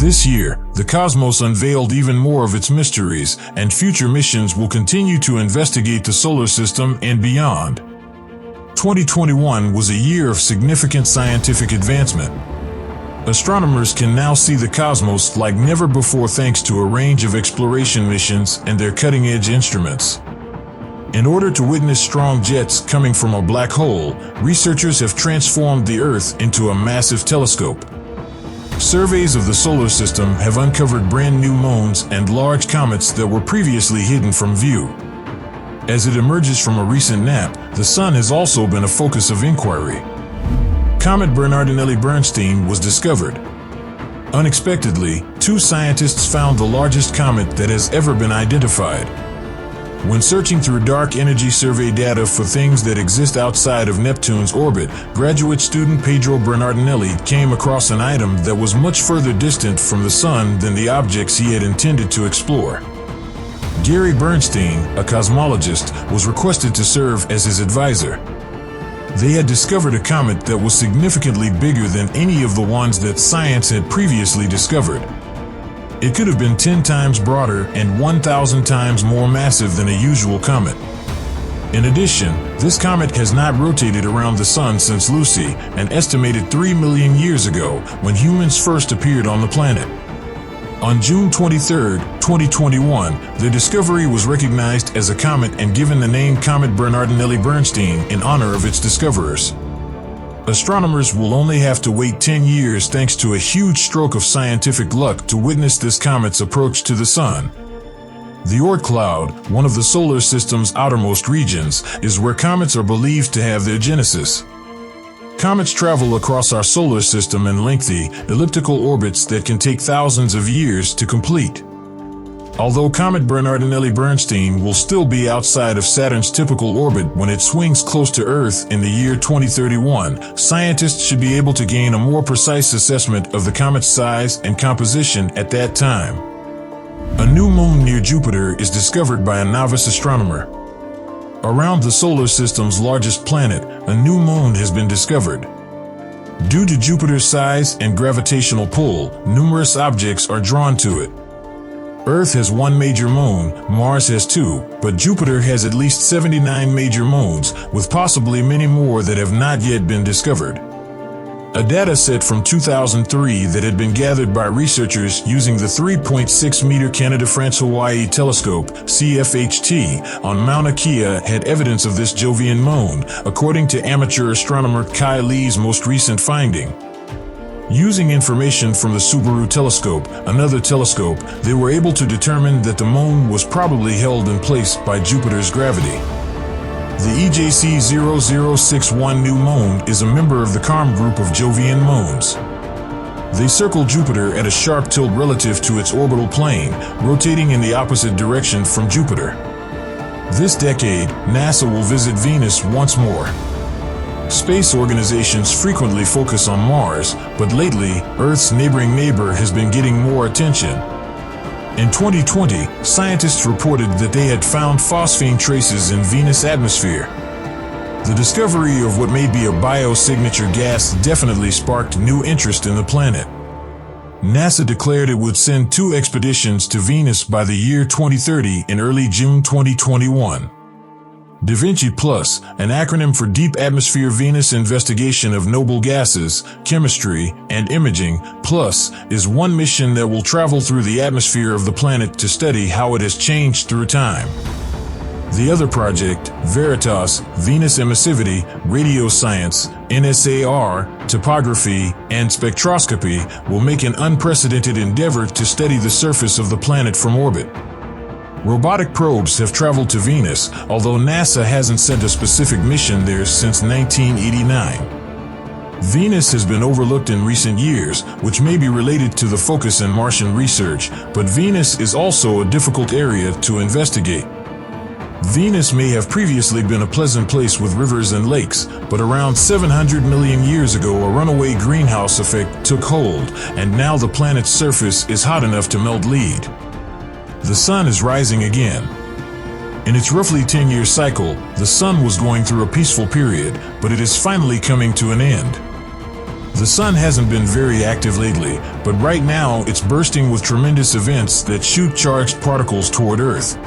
This year, the cosmos unveiled even more of its mysteries, and future missions will continue to investigate the solar system and beyond. 2021 was a year of significant scientific advancement. Astronomers can now see the cosmos like never before thanks to a range of exploration missions and their cutting-edge instruments. In order to witness strong jets coming from a black hole, researchers have transformed the Earth into a massive telescope. Surveys of the solar system have uncovered brand new moons and large comets that were previously hidden from view. As it emerges from a recent nap, the Sun has also been a focus of inquiry. Comet Bernardinelli-Bernstein was discovered. Unexpectedly, two scientists found the largest comet that has ever been identified. When searching through dark energy survey data for things that exist outside of Neptune's orbit, graduate student Pedro Bernardinelli came across an item that was much further distant from the Sun than the objects he had intended to explore. Gary Bernstein, a cosmologist, was requested to serve as his advisor. They had discovered a comet that was significantly bigger than any of the ones that science had previously discovered. It could have been 10 times broader and 1,000 times more massive than a usual comet. In addition, this comet has not rotated around the Sun since Lucy, an estimated 3 million years ago, when humans first appeared on the planet. On June 23, 2021, the discovery was recognized as a comet and given the name Comet Bernardinelli-Bernstein in honor of its discoverers. Astronomers will only have to wait 10 years thanks to a huge stroke of scientific luck to witness this comet's approach to the Sun. The Oort cloud, one of the solar system's outermost regions, is where comets are believed to have their genesis. Comets travel across our solar system in lengthy, elliptical orbits that can take thousands of years to complete. Although Comet Bernardinelli-Bernstein will still be outside of Saturn's typical orbit when it swings close to Earth in the year 2031, scientists should be able to gain a more precise assessment of the comet's size and composition at that time. A new moon near Jupiter is discovered by a novice astronomer. Around the solar system's largest planet, a new moon has been discovered. Due to Jupiter's size and gravitational pull, numerous objects are drawn to it. Earth has one major moon, Mars has two, but Jupiter has at least 79 major moons, with possibly many more that have not yet been discovered. A data set from 2003 that had been gathered by researchers using the 3.6-meter Canada-France-Hawaii Telescope, CFHT, on Mauna Kea had evidence of this Jovian moon, according to amateur astronomer Kai Lee's most recent finding. Using information from the Subaru telescope, another telescope, they were able to determine that the moon was probably held in place by Jupiter's gravity. The EJC 0061 new moon is a member of the CARM group of Jovian moons. They circle Jupiter at a sharp tilt relative to its orbital plane, rotating in the opposite direction from Jupiter. This decade, NASA will visit Venus once more. Space organizations frequently focus on Mars, but lately, Earth's neighboring neighbor has been getting more attention. In 2020, scientists reported that they had found phosphine traces in Venus' atmosphere. The discovery of what may be a biosignature gas definitely sparked new interest in the planet. NASA declared it would send 2 expeditions to Venus by the year 2030 in early June 2021. Da Vinci Plus, an acronym for Deep Atmosphere Venus Investigation of Noble Gases, Chemistry, and Imaging, Plus, is one mission that will travel through the atmosphere of the planet to study how it has changed through time. The other project, Veritas, Venus Emissivity, Radio Science, NSAR, Topography, and Spectroscopy, will make an unprecedented endeavor to study the surface of the planet from orbit. Robotic probes have traveled to Venus, although NASA hasn't sent a specific mission there since 1989. Venus has been overlooked in recent years, which may be related to the focus in Martian research, but Venus is also a difficult area to investigate. Venus may have previously been a pleasant place with rivers and lakes, but around 700 million years ago a runaway greenhouse effect took hold, and now the planet's surface is hot enough to melt lead. The Sun is rising again. In its roughly 10-year cycle, the Sun was going through a peaceful period, but it is finally coming to an end. The sun hasn't been very active lately, but right now it's bursting with tremendous events that shoot charged particles toward Earth.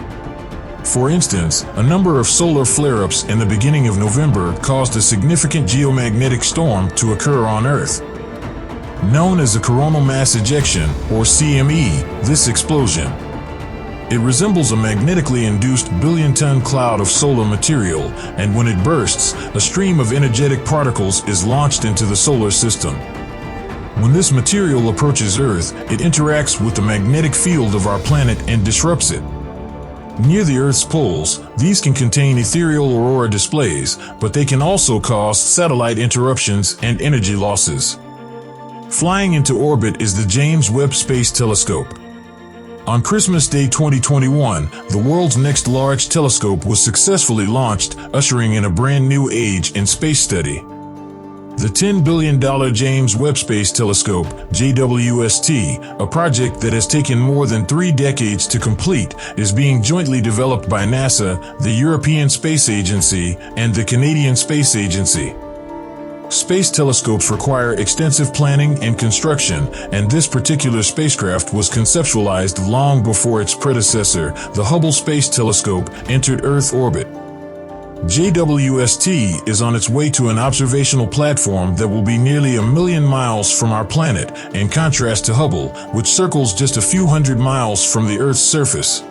For instance, a number of solar flare-ups in the beginning of November caused a significant geomagnetic storm to occur on Earth. Known as a coronal mass ejection, or CME, this explosion. It resembles a magnetically induced billion-ton cloud of solar material, and when it bursts, a stream of energetic particles is launched into the solar system. When this material approaches Earth, it interacts with the magnetic field of our planet and disrupts it. Near the Earth's poles, these can contain ethereal aurora displays, but they can also cause satellite interruptions and energy losses. Flying into orbit is the James Webb Space Telescope. On Christmas Day 2021, the world's next large telescope was successfully launched, ushering in a brand new age in space study. The $10 billion James Webb Space Telescope, JWST, a project that has taken more than 3 decades to complete, is being jointly developed by NASA, the European Space Agency, and the Canadian Space Agency. Space telescopes require extensive planning and construction, and this particular spacecraft was conceptualized long before its predecessor, the Hubble Space Telescope, entered Earth orbit. JWST is on its way to an observational platform that will be nearly 1 million miles from our planet, in contrast to Hubble, which circles just a few hundred miles from the Earth's surface.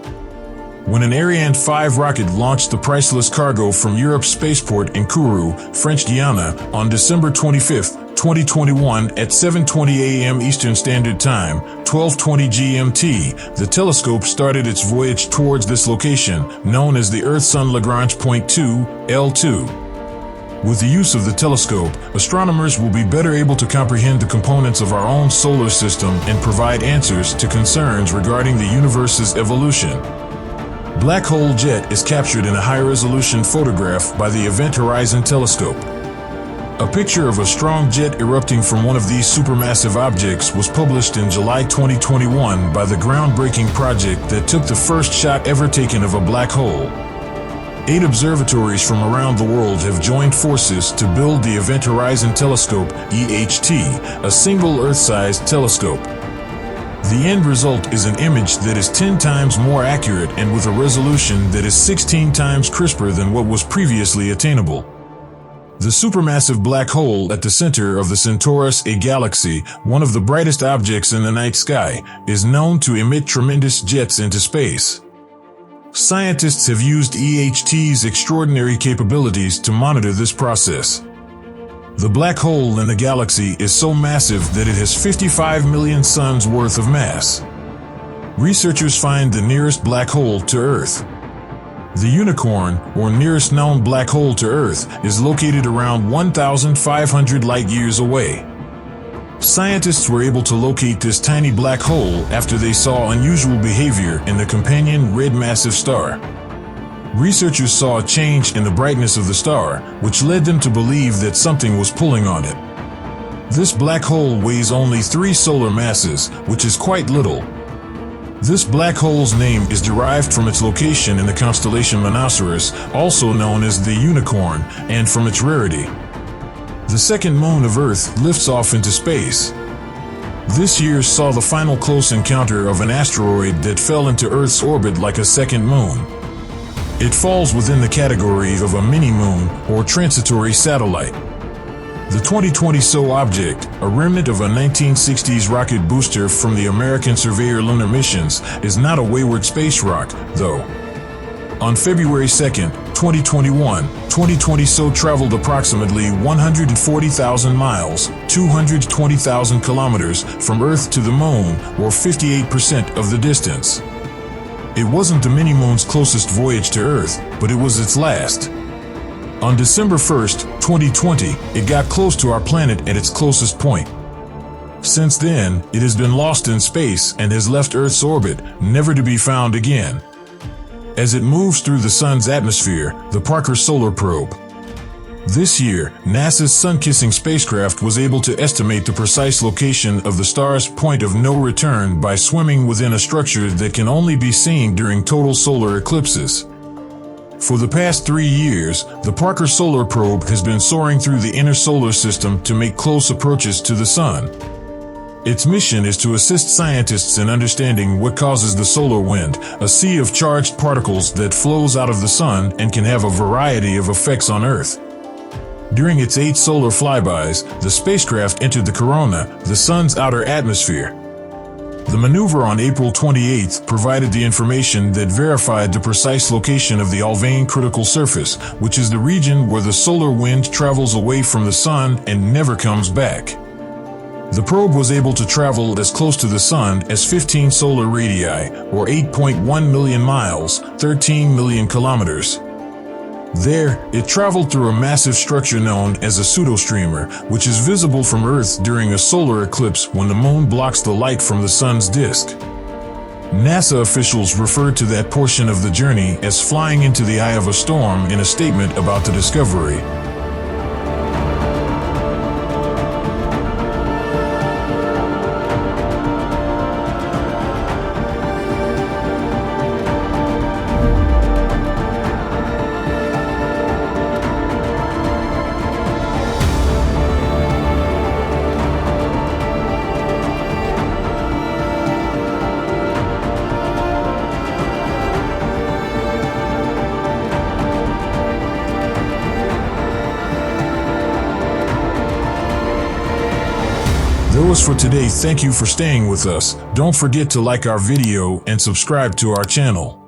When an Ariane 5 rocket launched the priceless cargo from Europe's spaceport in Kourou, French Guiana, on December 25, 2021 at 7:20 a.m. Eastern Standard Time, 12:20 GMT, the telescope started its voyage towards this location, known as the Earth-Sun Lagrange Point 2, L2. With the use of the telescope, astronomers will be better able to comprehend the components of our own solar system and provide answers to concerns regarding the universe's evolution. Black hole jet is captured in a high-resolution photograph by the Event Horizon Telescope. A picture of a strong jet erupting from one of these supermassive objects was published in July 2021 by the groundbreaking project that took the first shot ever taken of a black hole. 8 observatories from around the world have joined forces to build the Event Horizon Telescope, EHT, a single Earth-sized telescope. The end result is an image that is 10 times more accurate and with a resolution that is 16 times crisper than what was previously attainable. The supermassive black hole at the center of the Centaurus A galaxy, one of the brightest objects in the night sky, is known to emit tremendous jets into space. Scientists have used EHT's extraordinary capabilities to monitor this process. The black hole in the galaxy is so massive that it has 55 million suns worth of mass. Researchers find the nearest black hole to Earth. The unicorn, or nearest known black hole to Earth, is located around 1,500 light-years away. Scientists were able to locate this tiny black hole after they saw unusual behavior in the companion red massive star. Researchers saw a change in the brightness of the star, which led them to believe that something was pulling on it. This black hole weighs only 3 solar masses, which is quite little. This black hole's name is derived from its location in the constellation Monoceros, also known as the Unicorn, and from its rarity. The second moon of Earth lifts off into space. This year saw the final close encounter of an asteroid that fell into Earth's orbit like a second moon. It falls within the category of a mini-moon or transitory satellite. The 2020 SO object, a remnant of a 1960s rocket booster from the American Surveyor lunar missions, is not a wayward space rock, though. On February 2, 2021, 2020 SO traveled approximately 140,000 miles, 220,000 kilometers, from Earth to the Moon, or 58% of the distance. It wasn't the mini-moon's closest voyage to Earth, but it was its last. On December 1, 2020, it got close to our planet at its closest point. Since then, it has been lost in space and has left Earth's orbit, never to be found again. As it moves through the Sun's atmosphere, the Parker Solar Probe. This year, NASA's sun-kissing spacecraft was able to estimate the precise location of the star's point of no return by swimming within a structure that can only be seen during total solar eclipses. For the past 3 years, the Parker Solar Probe has been soaring through the inner solar system to make close approaches to the Sun. Its mission is to assist scientists in understanding what causes the solar wind, a sea of charged particles that flows out of the Sun and can have a variety of effects on Earth. During its 8 solar flybys, the spacecraft entered the corona, the Sun's outer atmosphere. The maneuver on April 28 provided the information that verified the precise location of the Alfvén critical surface, which is the region where the solar wind travels away from the Sun and never comes back. The probe was able to travel as close to the Sun as 15 solar radii, or 8.1 million miles, 13 million kilometers. There, it traveled through a massive structure known as a pseudostreamer, which is visible from Earth during a solar eclipse when the Moon blocks the light from the Sun's disk. NASA officials referred to that portion of the journey as flying into the eye of a storm in a statement about the discovery. That was for today. Thank you for staying with us. Don't forget to like our video and subscribe to our channel.